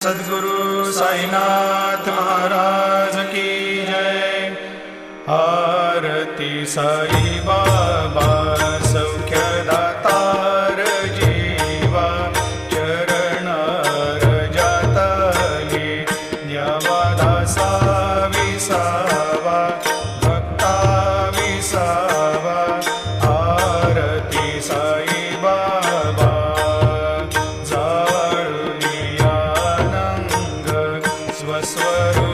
सद्गुरु साईनाथ महाराज की जय। आरती साई बाबा सौख्यदातार जीवा चरण रजातली द्यावा दासा विसावा भक्ता विसावा। आरती साई बाबा स्वस्वरूप